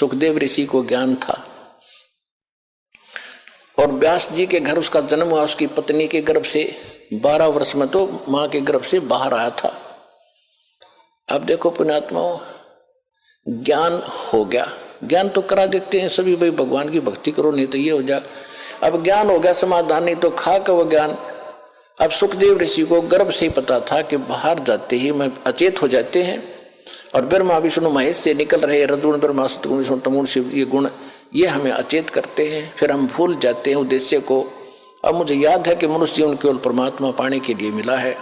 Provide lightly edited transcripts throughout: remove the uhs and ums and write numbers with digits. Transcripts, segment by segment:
सुखदेव ऋषि को ज्ञान था और व्यास जी के घर उसका जन्म हुआ, उसकी पत्नी के गर्भ से 12 वर्ष में तो मां के गर्भ से बाहर आया था। अब देखो पुण्यात्माओं, ज्ञान हो गया, ज्ञान तो करा देते हैं सभी, भाई भगवान की भक्ति करो नहीं तो ये हो जाए। अब ज्ञान हो गया, समाधान नहीं तो खा का वो ज्ञान। अब सुखदेव ऋषि को गर्भ से ही पता था कि बाहर जाते ही मैं अचेत हो जाते हैं और ब्रह्मा विष्णु महेश से निकल रहे रजोगुण ब्रह्मा सतगुण विष्णु तमोगुण शिव ये गुण ये हमें अचेत करते हैं, फिर हम भूल जाते हैं उद्देश्य को। अब मुझे याद है कि मनुष्य जीवन केवल परमात्मा पाने के लिए मिला है।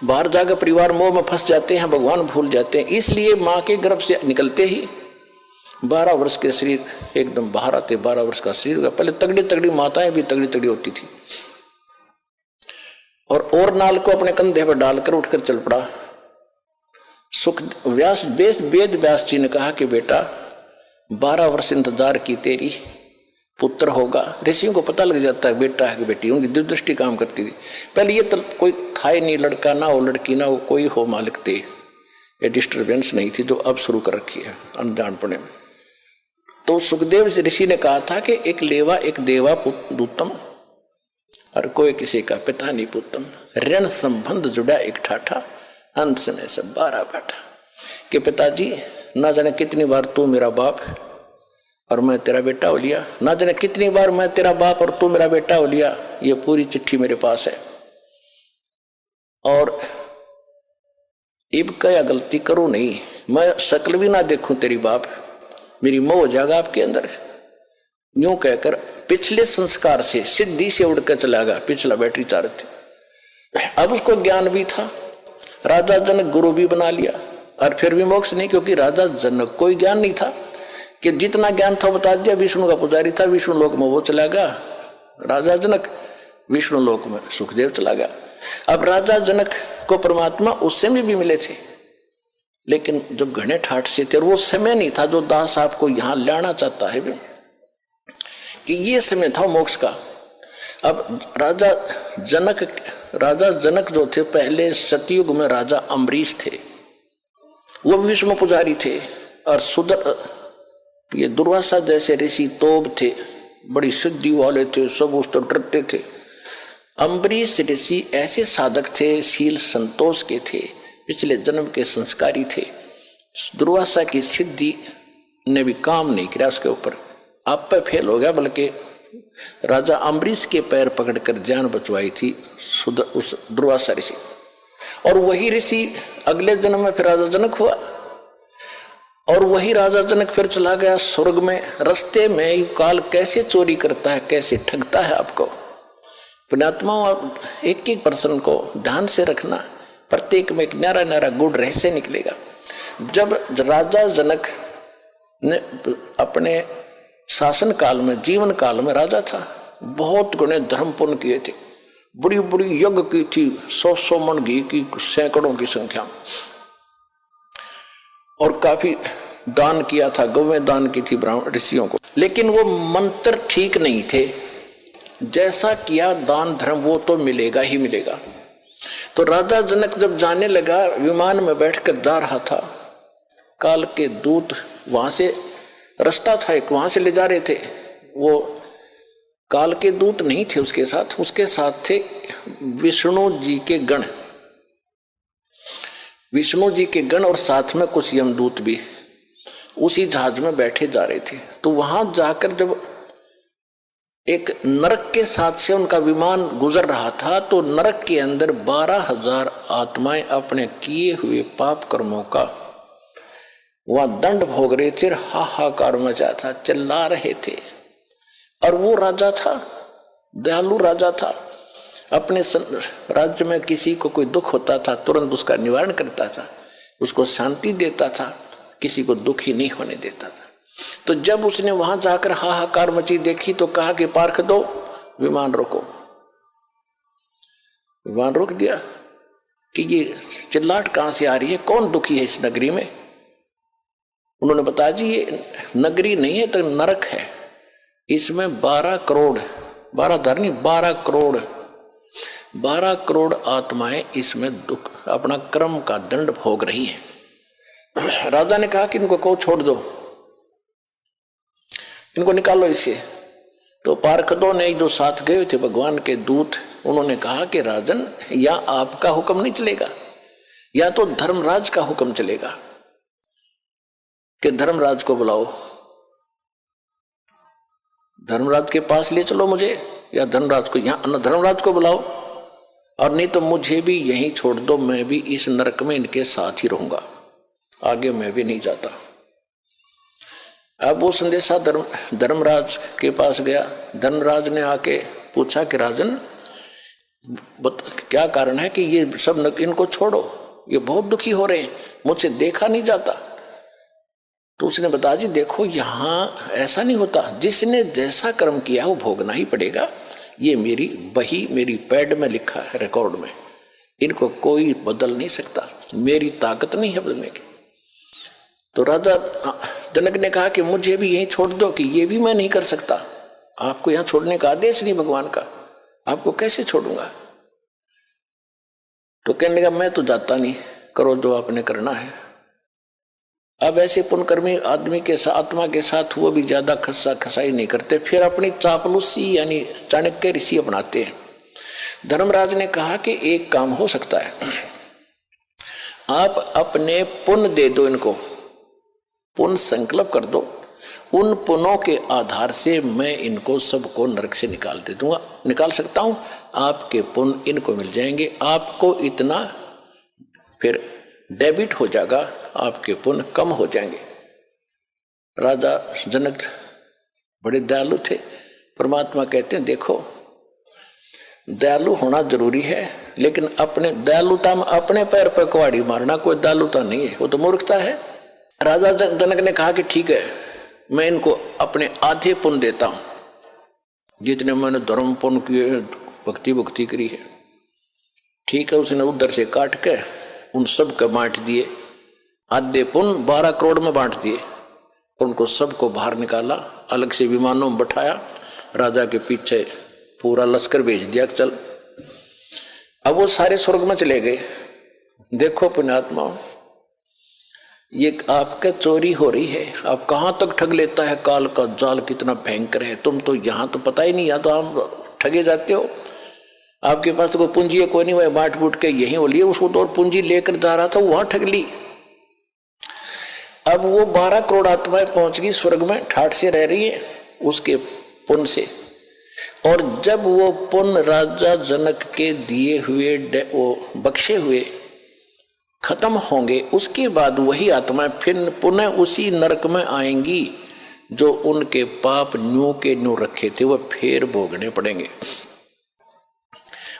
बाहर जाकर परिवार मोह में फंस जाते हैं, भगवान भूल जाते हैं। इसलिए माँ के गर्भ से निकलते ही 12 वर्ष के शरीर एकदम बाहर आते, 12 वर्ष का शरीर। पहले तगड़ी तगड़ी माताएं भी तगड़ी तगड़ी होती थी और नाल को अपने कंधे पर डालकर उठकर चल पड़ा। वेद व्यास जी ने कहा कि बेटा 12 वर्ष इंतजार की तेरी पुत्र होगा। ऋषियों को पता लग जाता है बेटा है कि बेटी, उनकी दिव्यदृष्टि काम करती थी। पहले ये तो कोई था ही नहीं, लड़का ना हो लड़की ना हो, कोई हो मालिक थे, ये डिस्टर्बेंस नहीं थी जो अब शुरू कर रखी है अनजानपने में। तो सुखदेव ऋषि ने कहा था कि एक लेवा एक देवा दूतम और कोई किसी का पिता नहीं पुतम, ऋण संबंध जुड़ा एक ठाठा, अंश में सब 12 बैठा। कि पिताजी ना जाने कितनी बार तू मेरा बाप और मैं तेरा बेटा हो लिया, ना जाने कितनी बार मैं तेरा बाप और तू मेरा बेटा हो लिया। ये पूरी चिट्ठी मेरे पास है और इब क्या गलती करूं नहीं, मैं शक्ल भी ना देखूं तेरी बाप, मेरी मोह हो जाएगा आपके अंदर। यूं कहकर पिछले संस्कार से सिद्धि से उड़कर चला गया। पिछला बैटरी चार्ज थी। अब उसको ज्ञान भी था, राजा जनक गुरु भी बना लिया और फिर भी मोक्ष नहीं, क्योंकि राजा जनक कोई ज्ञान नहीं था कि जितना ज्ञान था बता दिया। विष्णु का पुजारी था, विष्णु लोक में वो चला गया राजा जनक, विष्णु लोक में सुखदेव चला गया। अब राजा जनक को परमात्मा उस समय भी मिले थे, लेकिन जब घने ठाठ से थे और वो समय नहीं था जो दास आपको यहां लाना चाहता है कि ये समय था मोक्ष का। अब राजा जनक जो थे पहले सतयुग में राजा अम्बरीश थे, वो विष्णु पुजारी थे और ये दुर्वासा जैसे ऋषि तोब थे, बड़ी सिद्धि वाले थे, सब उस तो डरते थे। अम्बरीश ऋषि ऐसे साधक थे, शील संतोष के थे, पिछले जन्म के संस्कारी थे। दुर्वासा की सिद्धि ने भी काम नहीं किया उसके ऊपर, आप पे फेल हो गया, बल्कि राजा अम्बरीश के पैर पकड़कर जान बचवाई थी उस दुर्वासा ऋषि। और वही ऋषि अगले जन्म में फिर राजा जनक हुआ और वही राजा जनक फिर चला गया स्वर्ग में। रास्ते में काल कैसे चोरी करता है, कैसे ठगता है आपको। पुण्यात्माओं, एक एक पर्सन को ध्यान से रखना, प्रत्येक में एक न्यारा न्यारा गुड़ रहस्य निकलेगा। जब राजा जनक ने अपने शासन काल में, जीवन काल में राजा था, बहुत गुणे धर्म पुण्य किए थे, बड़ी बड़ी यज्ञ की थी, 100 मन घी की, सैकड़ों की संख्या, और काफी दान किया था, गौवें दान की थी ब्राह्मण ऋषियों को। लेकिन वो मंत्र ठीक नहीं थे, जैसा किया दान धर्म वो तो मिलेगा ही मिलेगा। तो राजा जनक जब जाने लगा, विमान में बैठकर जा रहा था, काल के दूत वहां से रास्ता था एक, वहां से ले जा रहे थे। वो काल के दूत नहीं थे उसके साथ थे विष्णु जी के गण, विष्णु जी के गण और साथ में कुछ यमदूत भी उसी जहाज में बैठे जा रहे थे। तो वहां जाकर जब एक नरक के साथ से उनका विमान गुजर रहा था, तो नरक के अंदर 12,000 आत्माएं अपने किए हुए पाप कर्मों का वहां दंड भोग रहे थे, हाहाकार मचा था, चिल्ला रहे थे। और वो राजा था, दयालु राजा था, अपने राज्य में किसी को कोई दुख होता था तुरंत उसका निवारण करता था, उसको शांति देता था, किसी को दुखी नहीं होने देता था। तो जब उसने वहां जाकर हाहाकार मची देखी तो कहा कि पार्क दो, विमान रोको। विमान रोक दिया कि ये चिल्लाहट कहां से आ रही है, कौन दुखी है इस नगरी में। उन्होंने बताया जी ये नगरी नहीं है तो नरक है, इसमें 12 करोड़ 12 करोड़ आत्माएं इसमें दुख अपना कर्म का दंड भोग रही है। राजा ने कहा कि इनको को छोड़ दो, इनको निकालो इससे। तो पार्षदों ने जो साथ गए थे भगवान के दूत, उन्होंने कहा कि राजन, या आपका हुक्म नहीं चलेगा, या तो धर्मराज का हुक्म चलेगा कि धर्मराज को बुलाओ, धर्मराज के पास ले चलो मुझे, या धर्मराज को यहाँ धर्मराज को बुलाओ, और नहीं तो मुझे भी यहीं छोड़ दो, मैं भी इस नरक में इनके साथ ही रहूंगा, आगे मैं भी नहीं जाता। अब वो संदेशा धर्मराज के पास गया। धर्मराज ने आके पूछा कि राजन, क्या कारण है कि ये सब इनको छोड़ो, ये बहुत दुखी हो रहे हैं, मुझसे देखा नहीं जाता। तो उसने बताया, जी देखो यहाँ ऐसा नहीं होता, जिसने जैसा कर्म किया वो भोगना ही पड़ेगा। ये मेरी बही, मेरी पैड में लिखा है, रिकॉर्ड में, इनको कोई बदल नहीं सकता, मेरी ताकत नहीं है बदलने की। तो राजा जनक ने कहा कि मुझे भी यहीं छोड़ दो, कि ये भी मैं नहीं कर सकता, आपको यहाँ छोड़ने का आदेश नहीं भगवान का, आपको कैसे छोड़ूंगा। तो कहने लगा, मैं तो जाता नहीं, करो जो आपने करना है। अब ऐसे पुण्यकर्मी आदमी के साथ, आत्मा के साथ वो भी ज्यादा खस्सा खसाई नहीं करते, फिर अपनी चापलूसी यानी चाणक्य ऋषि अपनाते हैं। धर्मराज ने कहा कि एक काम हो सकता है, आप अपने पुण्य दे दो इनको, पुण्य संकल्प कर दो, उन पुण्यों के आधार से मैं इनको सबको नरक से निकाल दे दूंगा, निकाल सकता हूं, आपके पुण्य इनको मिल जाएंगे, आपको इतना फिर डेबिट हो जाएगा, आपके पुण्य कम हो जाएंगे। राजा जनक बड़े दयालु थे। परमात्मा कहते हैं, देखो दयालु होना जरूरी है, लेकिन अपने दयालुता में अपने पैर पर कुहाड़ी मारना कोई दयालुता नहीं है, वो तो मूर्खता है। राजा जनक ने कहा कि ठीक है, मैं इनको अपने आधे पुण्य देता हूं, जितने मैंने धर्म पुण्य किए, भक्ति भक्ति करी है, ठीक है। उसने उधर से काट के उन सब का बांट दिए, आधे पुण्य 12 करोड़ में बांट दिए, उनको सबको बाहर निकाला, अलग से विमानों में बैठाया, राजा के पीछे पूरा लश्कर भेज दिया, चल। अब वो सारे स्वर्ग में चले गए। देखो पुण्यात्मा, ये आपका चोरी हो रही है, आप कहाँ तक ठग लेता है, काल का जाल कितना भयंकर है, तुम तो यहाँ तो पता ही नहीं, यहाँ तो आप ठगे जाते हो, आपके पास तो कोई पूंजी है कोई नहीं, वह बांट बूट के यहीं हो लिए, उसको तो और पूंजी लेकर जा रहा था, वहां ठग ली। अब वो 12 करोड़ आत्माएं पहुंच गई स्वर्ग में, ठाठ से रह रही है उसके पुण्य से। और जब वो पुण्य राजा जनक के दिए हुए वो बख्शे हुए खत्म होंगे, उसके बाद वही आत्माएं फिर पुनः उसी नरक में आएंगी जो उनके पाप न्यू के न्यू रखे थे, वो फिर भोगने पड़ेंगे।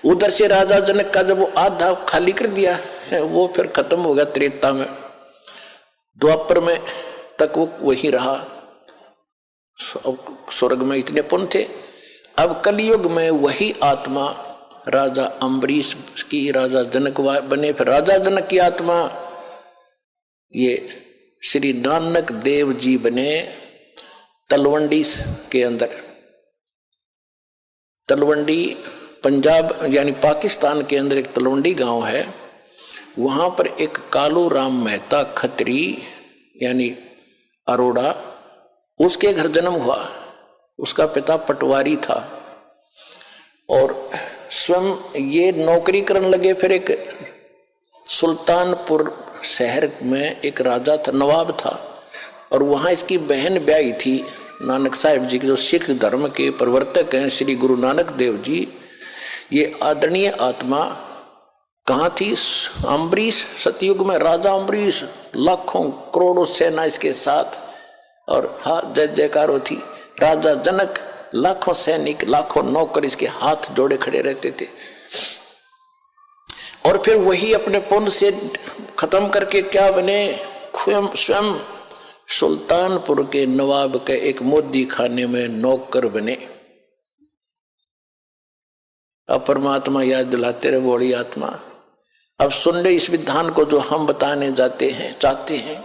उधर से राजा जनक का जब वो आधा खाली कर दिया है, वो फिर खत्म हो गया त्रेता में, द्वापर में तक वो वही रहा, स्वर्ग में इतने पुण्य थे। अब कलयुग में वही आत्मा राजा अम्बरीश की राजा जनक बने, फिर राजा जनक की आत्मा ये श्री नानक देव जी बने तलवंडी के अंदर। तलवंडी पंजाब यानी पाकिस्तान के अंदर एक तलवंडी गांव है, वहां पर एक कालू राम मेहता खत्री यानी अरोड़ा, उसके घर जन्म हुआ। उसका पिता पटवारी था और स्वयं ये नौकरी करने लगे। फिर एक सुल्तानपुर शहर में एक राजा था, नवाब था, और वहाँ इसकी बहन ब्याही थी नानक साहिब जी के, जो सिख धर्म के प्रवर्तक हैं श्री गुरु नानक देव जी। ये आदरणीय आत्मा कहाँ थी? अम्बरीश, सतयुग में राजा अम्बरीश, लाखों करोड़ों सेना इसके साथ, और हाथ जय जयकार होती। राजा जनक, लाखों सैनिक, लाखों नौकर इसके हाथ जोड़े खड़े रहते थे। और फिर वही अपने पुण्य से खत्म करके क्या बने? स्वयं सुल्तानपुर के नवाब के एक मोदी खाने में नौकर बने। अब परमात्मा याद दिलाते रहे, बड़ी आत्मा अब सुन ले इस विधान को जो हम बताने जाते हैं, चाहते हैं।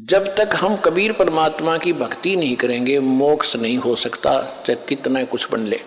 जब तक हम कबीर परमात्मा की भक्ति नहीं करेंगे, मोक्ष नहीं हो सकता, चाहे कितना कुछ बन ले।